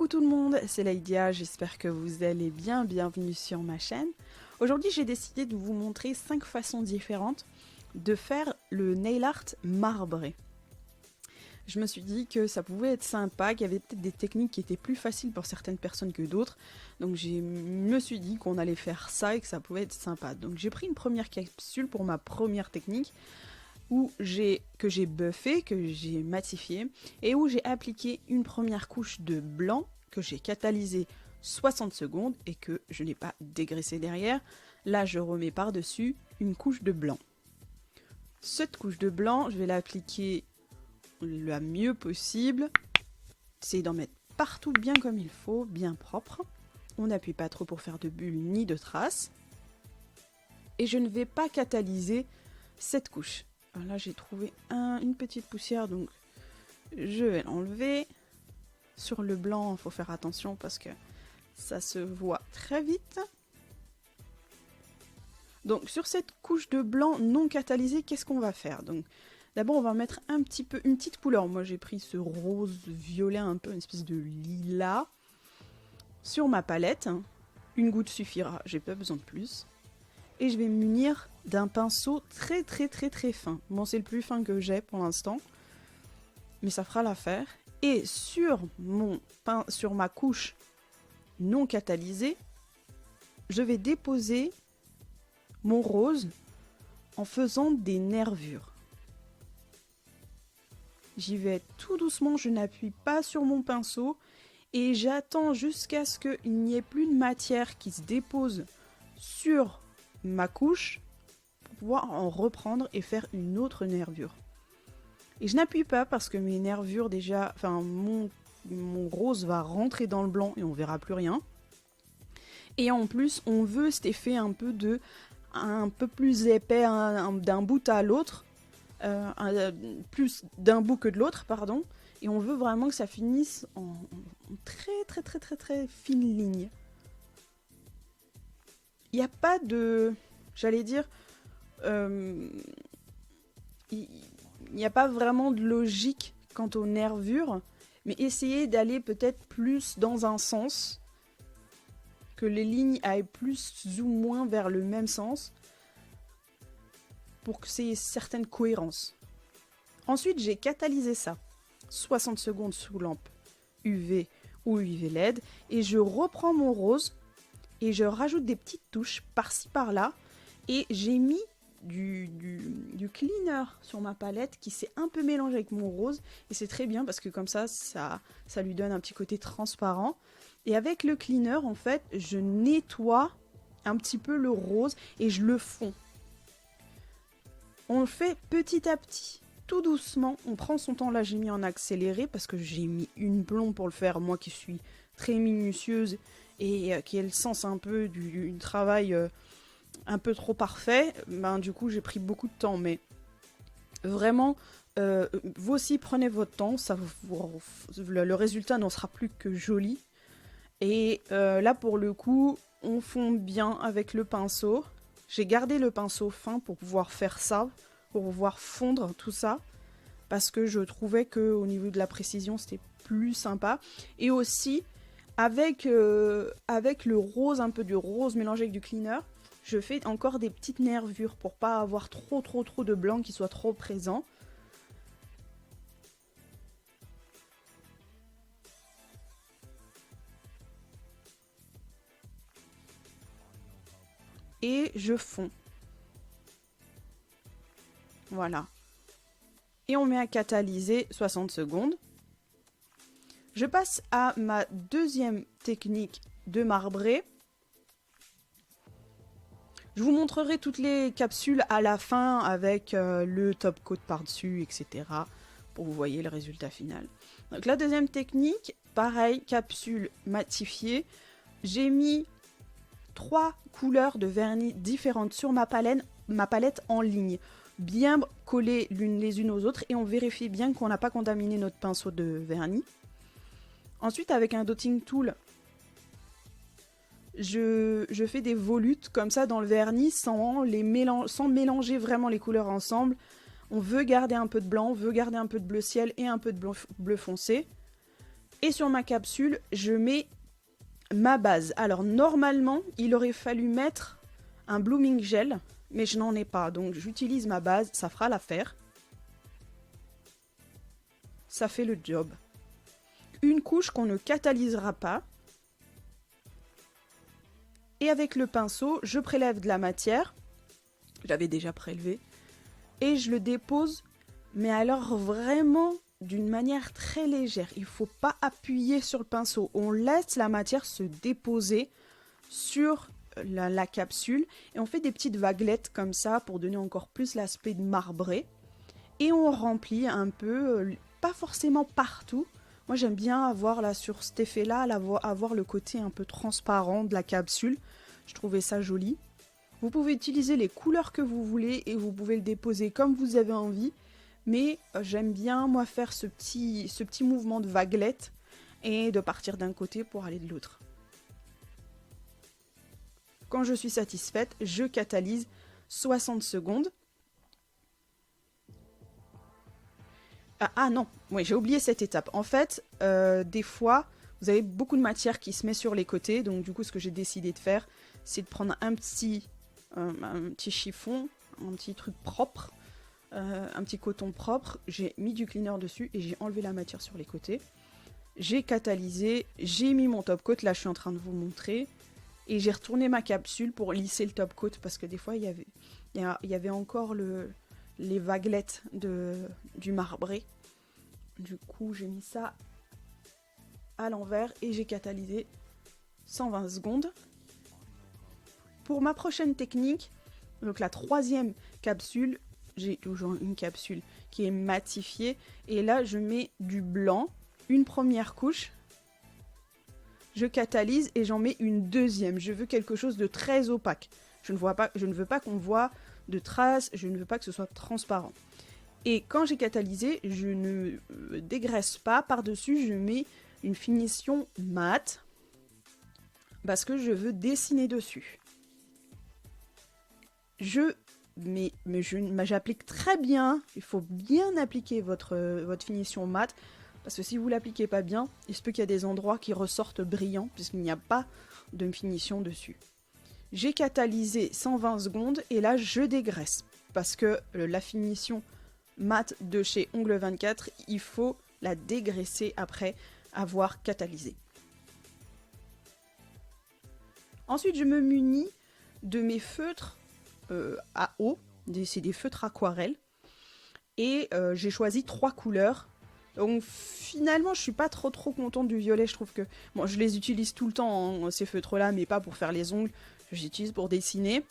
Coucou tout le monde, c'est Laïdia, j'espère que vous allez bien, bienvenue sur ma chaîne. Aujourd'hui j'ai décidé de vous montrer 5 façons différentes de faire le nail art marbré. Je me suis dit que ça pouvait être sympa, qu'il y avait peut-être des techniques qui étaient plus faciles pour certaines personnes que d'autres. Donc je me suis dit qu'on allait faire ça et que ça pouvait être sympa. Donc j'ai pris une première capsule pour ma première technique que j'ai buffé, que j'ai matifié et où j'ai appliqué une première couche de blanc que j'ai catalysé 60 secondes et que je n'ai pas dégraissé derrière. Là je remets par-dessus une couche de blanc. Cette couche de blanc, je vais l'appliquer le mieux possible. Essayez d'en mettre partout bien comme il faut, bien propre. On n'appuie pas trop pour faire de bulles ni de traces. Et je ne vais pas catalyser cette couche. Là j'ai trouvé une petite poussière, donc je vais l'enlever. Sur le blanc, il faut faire attention parce que ça se voit très vite. Donc sur cette couche de blanc non catalysée, qu'est-ce qu'on va faire? Donc d'abord on va mettre une petite couleur. Moi j'ai pris ce rose violet, un peu une espèce de lilas. Sur ma palette, une goutte suffira, j'ai pas besoin de plus. Et je vais me munir d'un pinceau très fin. Bon, c'est le plus fin que j'ai pour l'instant, mais ça fera l'affaire. Et sur ma couche non catalysée, je vais déposer mon rose en faisant des nervures. J'y vais tout doucement, je n'appuie pas sur mon pinceau et j'attends jusqu'à ce qu'il n'y ait plus de matière qui se dépose sur ma couche pour pouvoir en reprendre et faire une autre nervure. Et je n'appuie pas parce que mes nervures déjà, enfin mon rose va rentrer dans le blanc et on verra plus rien. Et en plus on veut cet effet un peu plus épais d'un bout à l'autre, plus d'un bout que de l'autre, pardon. Et on veut vraiment que ça finisse en très fine ligne. Il n'y a pas de... J'allais dire... Il n'y a pas vraiment de logique quant aux nervures, mais essayez d'aller peut-être plus dans un sens, que les lignes aillent plus ou moins vers le même sens, pour que c'est certaine cohérence. Ensuite, j'ai catalysé ça, 60 secondes sous lampe UV ou UV LED, et je reprends mon rose, et je rajoute des petites touches par-ci par-là, et j'ai mis du cleaner sur ma palette qui s'est un peu mélangé avec mon rose, et c'est très bien parce que comme ça lui donne un petit côté transparent. Et avec le cleaner, en fait, je nettoie un petit peu le rose et je le fonds. On le fait petit à petit, tout doucement, on prend son temps. Là j'ai mis en accéléré parce que j'ai mis une plombe pour le faire, moi qui suis très minutieuse et qui a le sens un peu du travail un peu trop parfait. Ben, du coup j'ai pris beaucoup de temps, mais vraiment vous aussi prenez votre temps, le résultat n'en sera plus que joli. Et là pour le coup on fond bien avec le pinceau. J'ai gardé le pinceau fin pour pouvoir faire ça, pour pouvoir fondre tout ça, parce que je trouvais que au niveau de la précision c'était plus sympa. Et aussi avec le rose, un peu du rose mélangé avec du cleaner, je fais encore des petites nervures pour pas avoir trop de blanc qui soit trop présent. Et je fonds. Voilà. Et on met à catalyser 60 secondes. Je passe à ma deuxième technique de marbré. Je vous montrerai toutes les capsules à la fin avec le top coat par-dessus, etc. pour que vous voyez le résultat final. Donc la deuxième technique, pareil, capsule matifiée. J'ai mis 3 couleurs de vernis différentes sur ma palette en ligne, bien collées les unes aux autres, et on vérifie bien qu'on n'a pas contaminé notre pinceau de vernis. Ensuite, avec un dotting tool, je fais des volutes comme ça dans le vernis sans mélanger vraiment les couleurs ensemble. On veut garder un peu de blanc, on veut garder un peu de bleu ciel et un peu de bleu foncé. Et sur ma capsule, je mets ma base. Alors normalement, il aurait fallu mettre un blooming gel, mais je n'en ai pas. Donc j'utilise ma base, ça fera l'affaire. Ça fait le job. Une couche qu'on ne catalysera pas. Et avec le pinceau, je prélève de la matière. J'avais déjà prélevé. Et je le dépose, mais alors vraiment d'une manière très légère. Il ne faut pas appuyer sur le pinceau. On laisse la matière se déposer sur la capsule. Et on fait des petites vaguelettes comme ça pour donner encore plus l'aspect de marbré. Et on remplit un peu, pas forcément partout. Moi j'aime bien avoir là sur cet effet-là, avoir le côté un peu transparent de la capsule. Je trouvais ça joli. Vous pouvez utiliser les couleurs que vous voulez et vous pouvez le déposer comme vous avez envie. Mais j'aime bien moi faire ce petit mouvement de vaguelette et de partir d'un côté pour aller de l'autre. Quand je suis satisfaite, je catalyse 60 secondes. Ah non, oui, j'ai oublié cette étape. En fait, des fois, vous avez beaucoup de matière qui se met sur les côtés. Donc du coup, ce que j'ai décidé de faire, c'est de prendre un petit chiffon, un petit truc propre, un petit coton propre. J'ai mis du cleaner dessus et j'ai enlevé la matière sur les côtés. J'ai catalysé, j'ai mis mon top coat. Là, je suis en train de vous montrer. Et j'ai retourné ma capsule pour lisser le top coat parce que des fois, il y avait encore les vaguelettes du marbré. Du coup, j'ai mis ça à l'envers et j'ai catalysé 120 secondes. Pour ma prochaine technique, donc la troisième capsule, j'ai toujours une capsule qui est matifiée. Et là, je mets du blanc, une première couche. Je catalyse et j'en mets une deuxième. Je veux quelque chose de très opaque. Je ne veux pas qu'on voit de traces, je ne veux pas que ce soit transparent. Et quand j'ai catalysé, je ne dégraisse pas. Par-dessus, je mets une finition mate parce que je veux dessiner dessus. J'applique très bien. Il faut bien appliquer votre finition mate parce que si vous l'appliquez pas bien, il se peut qu'il y a des endroits qui ressortent brillants puisqu'il n'y a pas de finition dessus. J'ai catalysé 120 secondes et là je dégraisse parce que la finition mat de chez Ongle 24, il faut la dégraisser après avoir catalysé. Ensuite, je me munis de mes feutres à eau, c'est des feutres aquarelles, et j'ai choisi 3 couleurs. Donc finalement, je suis pas trop contente du violet. Je trouve que bon, je les utilise tout le temps, hein, ces feutres-là, mais pas pour faire les ongles. J'utilise pour dessiner.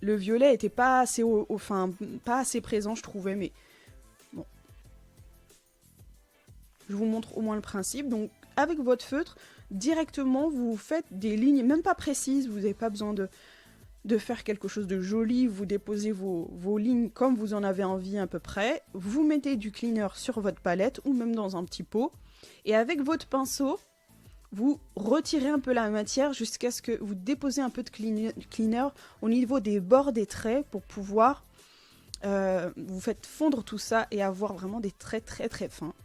Le violet était pas assez, pas assez présent, je trouvais, mais bon. Je vous montre au moins le principe. Donc, avec votre feutre, directement, vous faites des lignes, même pas précises. Vous n'avez pas besoin de faire quelque chose de joli. Vous déposez vos lignes comme vous en avez envie à peu près. Vous mettez du cleaner sur votre palette ou même dans un petit pot. Et avec votre pinceau, vous retirez un peu la matière jusqu'à ce que vous déposez un peu de cleaner au niveau des bords des traits pour pouvoir vous faites fondre tout ça et avoir vraiment des traits très fins.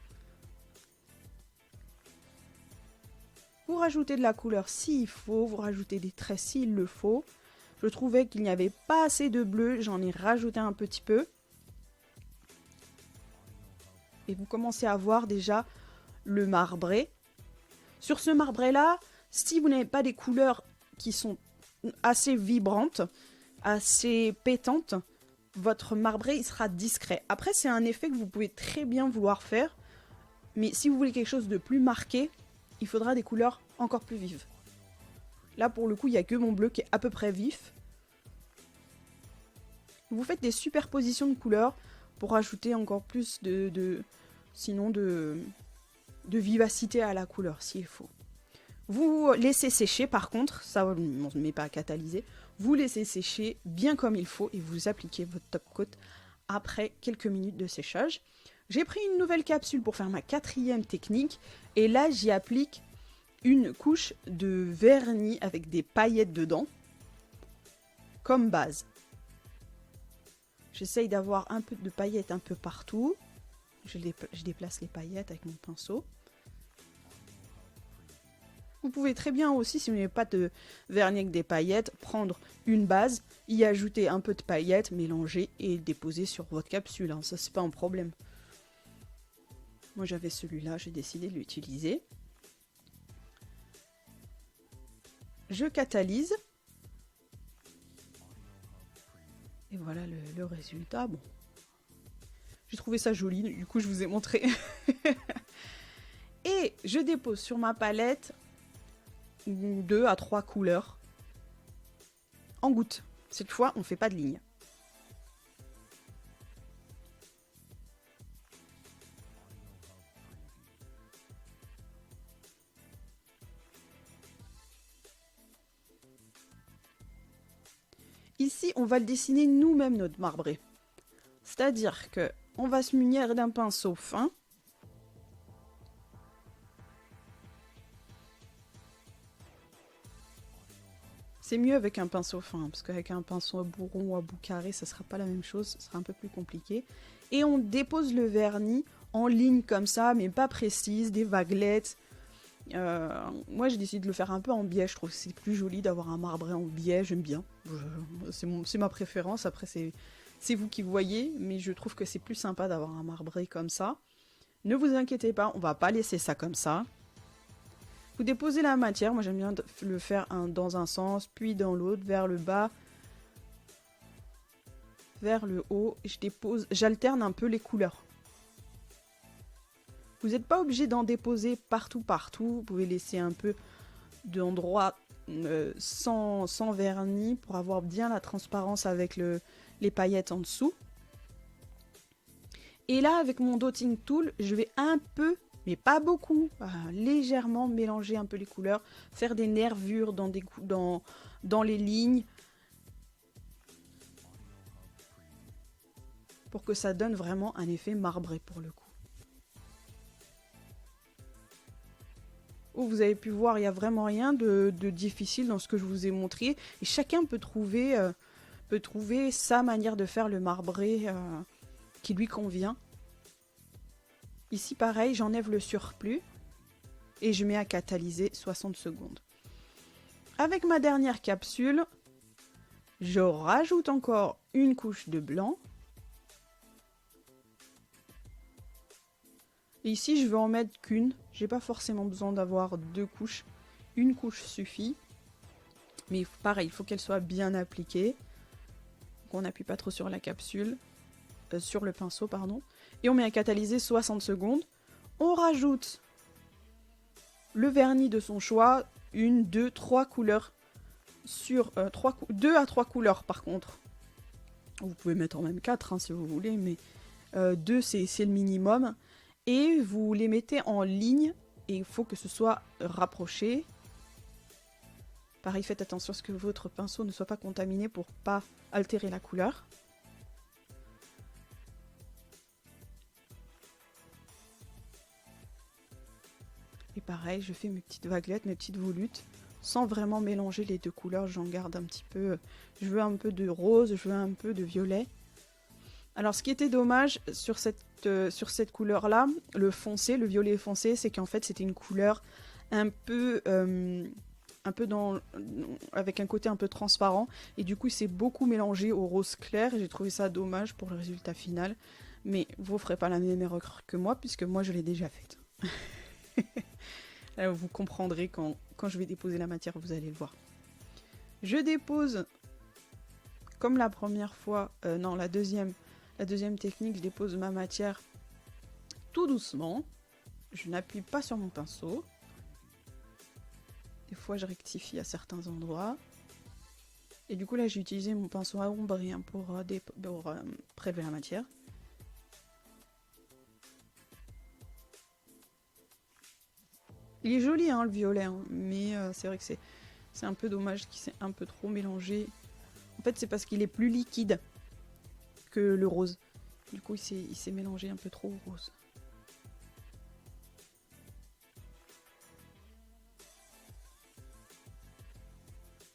Vous rajoutez de la couleur s'il faut, vous rajoutez des traits s'il le faut. Je trouvais qu'il n'y avait pas assez de bleu, j'en ai rajouté un petit peu. Et vous commencez à voir déjà le marbré. Sur ce marbré-là, si vous n'avez pas des couleurs qui sont assez vibrantes, assez pétantes, votre marbré il sera discret. Après, c'est un effet que vous pouvez très bien vouloir faire, mais si vous voulez quelque chose de plus marqué, il faudra des couleurs encore plus vives. Là, pour le coup, il n'y a que mon bleu qui est à peu près vif. Vous faites des superpositions de couleurs pour ajouter encore plus de vivacité à la couleur, s'il faut. Vous laissez sécher, par contre, ça on ne met pas à catalyser, vous laissez sécher bien comme il faut et vous appliquez votre top coat après quelques minutes de séchage. J'ai pris une nouvelle capsule pour faire ma 4e technique et là j'y applique une couche de vernis avec des paillettes dedans comme base. J'essaye d'avoir un peu de paillettes un peu partout. Je déplace les paillettes avec mon pinceau. Vous pouvez très bien aussi, si vous n'avez pas de vernis avec des paillettes, prendre une base, y ajouter un peu de paillettes, mélanger et déposer sur votre capsule. Hein. Ça, c'est pas un problème. Moi, j'avais celui-là, j'ai décidé de l'utiliser. Je catalyse. Et voilà le résultat. Bon. J'ai trouvé ça joli, du coup, je vous ai montré. Et je dépose sur ma palette 2 à 3 couleurs en gouttes. Cette fois, on ne fait pas de ligne. Ici, on va le dessiner nous-mêmes, notre marbré. C'est-à-dire que on va se munir d'un pinceau fin. C'est mieux avec un pinceau fin, parce qu'avec un pinceau à bout rond ou à bout carré, ça ne sera pas la même chose, ça sera un peu plus compliqué. Et on dépose le vernis en ligne comme ça, mais pas précise, des vaguelettes. Moi, j'ai décidé de le faire un peu en biais, je trouve que c'est plus joli d'avoir un marbré en biais, j'aime bien. C'est ma préférence, après c'est vous qui voyez, mais je trouve que c'est plus sympa d'avoir un marbré comme ça. Ne vous inquiétez pas, on va pas laisser ça comme ça. Vous déposez la matière, moi j'aime bien le faire dans un sens, puis dans l'autre, vers le bas, vers le haut, et j'alterne un peu les couleurs. Vous n'êtes pas obligé d'en déposer partout, vous pouvez laisser un peu d'endroits sans vernis pour avoir bien la transparence avec les paillettes en dessous. Et là, avec mon dotting tool, je vais un peu, mais pas beaucoup, légèrement mélanger un peu les couleurs, faire des nervures dans les lignes, pour que ça donne vraiment un effet marbré pour le coup. Vous avez pu voir, il n'y a vraiment rien de difficile dans ce que je vous ai montré. Et chacun peut trouver sa manière de faire le marbré qui lui convient. Ici, pareil, j'enlève le surplus et je mets à catalyser 60 secondes. Avec ma dernière capsule, je rajoute encore une couche de blanc. Et ici, je vais en mettre qu'une. J'ai pas forcément besoin d'avoir 2 couches. Une couche suffit. Mais pareil, il faut qu'elle soit bien appliquée. Donc on n'appuie pas trop sur la capsule. Sur le pinceau, pardon. Et on met à catalyser 60 secondes. On rajoute le vernis de son choix. 1, 2, 3 couleurs. Sur 2 à 3 couleurs par contre. Vous pouvez mettre en même 4 hein, si vous voulez. Mais 2 c'est le minimum. Et vous les mettez en ligne et il faut que ce soit rapproché. Pareil, faites attention à ce que votre pinceau ne soit pas contaminé pour pas altérer la couleur. Et pareil, je fais mes petites vaguelettes, mes petites volutes, sans vraiment mélanger les deux couleurs. J'en garde un petit peu. Je veux un peu de rose, je veux un peu de violet. Alors ce qui était dommage sur cette couleur-là, le foncé, le violet foncé, c'est qu'en fait c'était une couleur un peu avec un côté un peu transparent. Et du coup il s'est beaucoup mélangé au rose clair. Et j'ai trouvé ça dommage pour le résultat final. Mais vous ne ferez pas la même erreur que moi, puisque moi je l'ai déjà faite. Alors, vous comprendrez quand je vais déposer la matière, vous allez le voir. Je dépose, comme la première fois, non la deuxième technique, je dépose ma matière tout doucement. Je n'appuie pas sur mon pinceau. Des fois, je rectifie à certains endroits. Et du coup, là, j'ai utilisé mon pinceau à ombre pour prélever la matière. Il est joli, hein, le violet, hein, mais c'est vrai que c'est un peu dommage qu'il s'est un peu trop mélangé. En fait, c'est parce qu'il est plus liquide que le rose. Du coup, il s'est mélangé un peu trop au rose.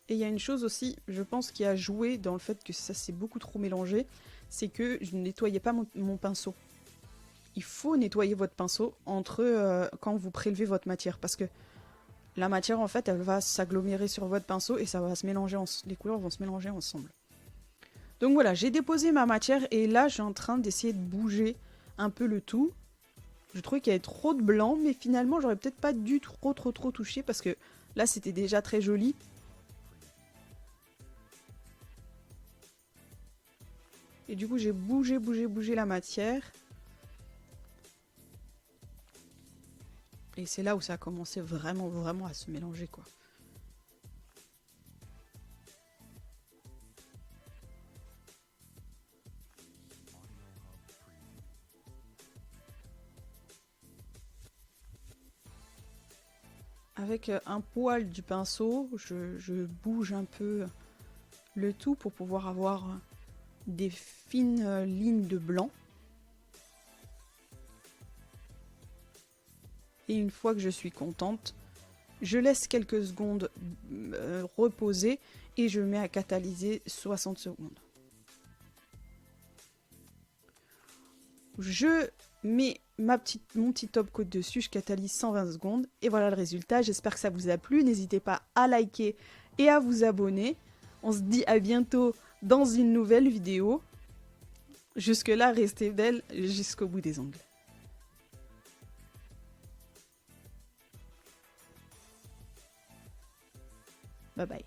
Et il y a une chose aussi, je pense, qui a joué dans le fait que ça s'est beaucoup trop mélangé, c'est que je ne nettoyais pas mon pinceau. Il faut nettoyer votre pinceau quand vous prélevez votre matière, parce que la matière en fait elle va s'agglomérer sur votre pinceau et ça va se mélanger, les couleurs vont se mélanger ensemble. Donc voilà, j'ai déposé ma matière et là je suis en train d'essayer de bouger un peu le tout. Je trouvais qu'il y avait trop de blanc, mais finalement j'aurais peut-être pas dû trop toucher parce que là c'était déjà très joli. Et du coup j'ai bougé la matière. Et c'est là où ça a commencé vraiment à se mélanger quoi. Avec un poil du pinceau, je bouge un peu le tout pour pouvoir avoir des fines lignes de blanc. Et une fois que je suis contente, je laisse quelques secondes reposer et je mets à catalyser 60 secondes. Je mets mon petit top coat dessus, je catalyse 120 secondes et voilà le résultat. J'espère que ça vous a plu. N'hésitez pas à liker et à vous abonner. On se dit à bientôt dans une nouvelle vidéo. Jusque là, restez belle jusqu'au bout des ongles. Bye bye.